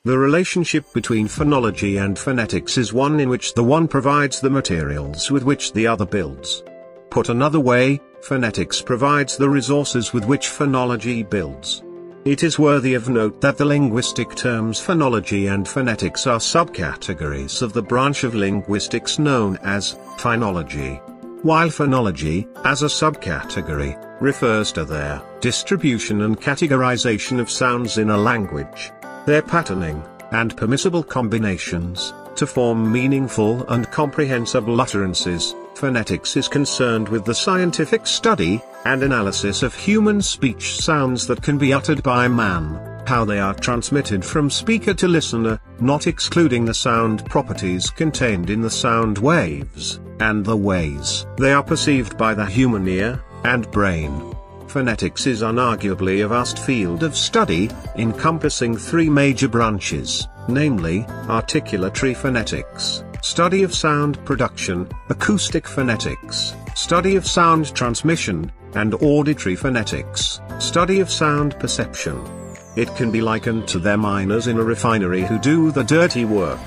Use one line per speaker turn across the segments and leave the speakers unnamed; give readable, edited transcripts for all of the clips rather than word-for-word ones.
The relationship between phonology and phonetics is one in which the one provides the materials with which the other builds. Put another way, phonetics provides the resources with which phonology builds. It is worthy of note that the linguistic terms phonology and phonetics are subcategories of the branch of linguistics known as phonology, while phonology, as a subcategory, refers to their distribution and categorization of sounds in a language, their patterning, and permissible combinations, to form meaningful and comprehensible utterances. Phonetics is concerned with the scientific study and analysis of human speech sounds that can be uttered by man, how they are transmitted from speaker to listener, not excluding the sound properties contained in the sound waves, and the ways they are perceived by the human ear and brain. Phonetics is unarguably a vast field of study, encompassing three major branches, namely, articulatory phonetics, study of sound production, acoustic phonetics, study of sound transmission, and auditory phonetics, study of sound perception. It can be likened to the miners in a refinery who do the dirty work.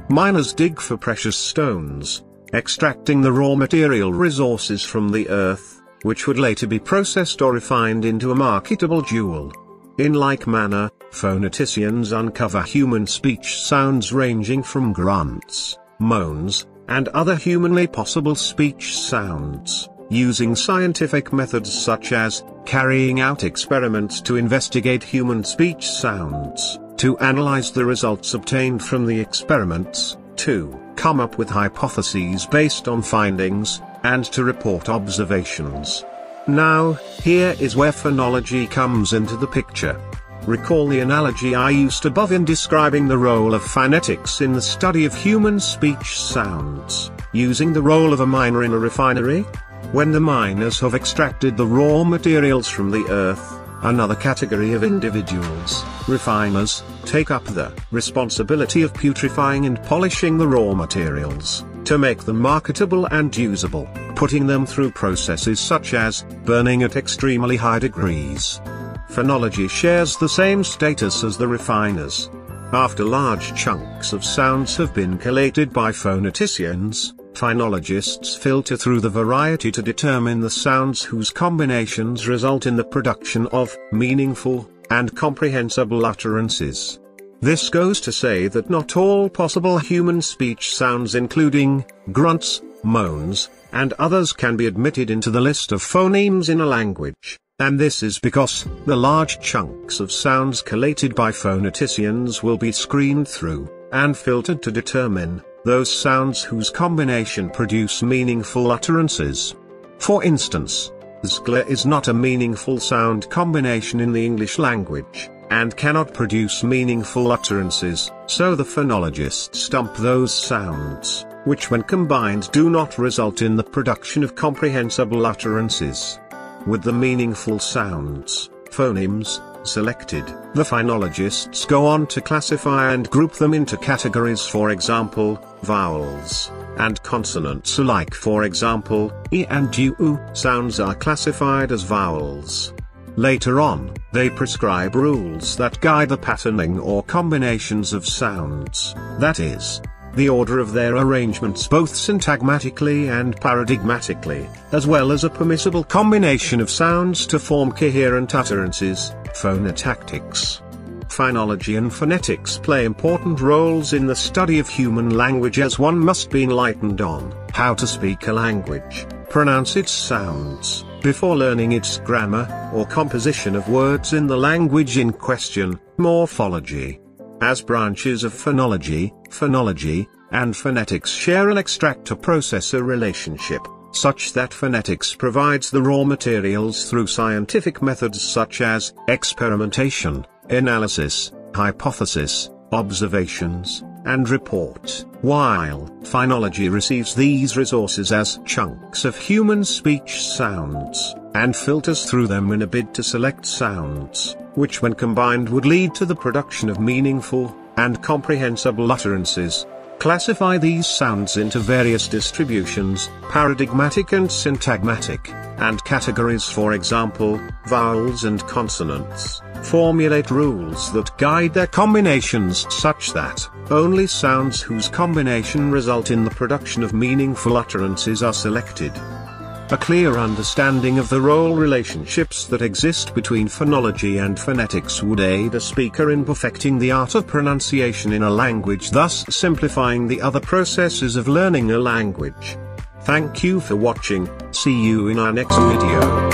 Miners dig for precious stones, extracting the raw material resources from the earth, which would later be processed or refined into a marketable jewel. In like manner, phoneticians uncover human speech sounds ranging from grunts, moans, and other humanly possible speech sounds, using scientific methods such as carrying out experiments to investigate human speech sounds, to analyze the results obtained from the experiments, to come up with hypotheses based on findings, and to report observations. Now, here is where phonology comes into the picture. Recall the analogy I used above in describing the role of phonetics in the study of human speech sounds, using the role of a miner in a refinery. When the miners have extracted the raw materials from the earth, another category of individuals, refiners, take up the responsibility of putrefying and polishing the raw materials, to make them marketable and usable, putting them through processes such as burning at extremely high degrees. Phonology shares the same status as the refiners. After large chunks of sounds have been collated by phoneticians, phonologists filter through the variety to determine the sounds whose combinations result in the production of meaningful and comprehensible utterances. This goes to say that not all possible human speech sounds, including grunts, moans, and others, can be admitted into the list of phonemes in a language, and this is because the large chunks of sounds collated by phoneticians will be screened through and filtered to determine those sounds whose combination produce meaningful utterances. For instance, zgl is not a meaningful sound combination in the English language, and cannot produce meaningful utterances, so the phonologists stump those sounds, which when combined do not result in the production of comprehensible utterances. With the meaningful sounds, phonemes, selected, the phonologists go on to classify and group them into categories, for example, vowels and consonants alike. For example, e and u sounds are classified as vowels. Later on, they prescribe rules that guide the patterning or combinations of sounds, that is, the order of their arrangements both syntagmatically and paradigmatically, as well as a permissible combination of sounds to form coherent utterances, phonotactics. Phonology and phonetics play important roles in the study of human language, as one must be enlightened on how to speak a language, pronounce its sounds, before learning its grammar, or composition of words in the language in question, morphology. As branches of phonology, phonology, and phonetics share an extractor-processor relationship, such that phonetics provides the raw materials through scientific methods such as experimentation, analysis, hypothesis, observations, and report, while phonology receives these resources as chunks of human speech sounds, and filters through them in a bid to select sounds, which when combined would lead to the production of meaningful and comprehensible utterances. Classify these sounds into various distributions, paradigmatic and syntagmatic, and categories, for example, vowels and consonants. Formulate rules that guide their combinations such that only sounds whose combination result in the production of meaningful utterances are selected. A clear understanding of the role relationships that exist between phonology and phonetics would aid a speaker in perfecting the art of pronunciation in a language, thus simplifying the other processes of learning a language. Thank you for watching. See you in our next video.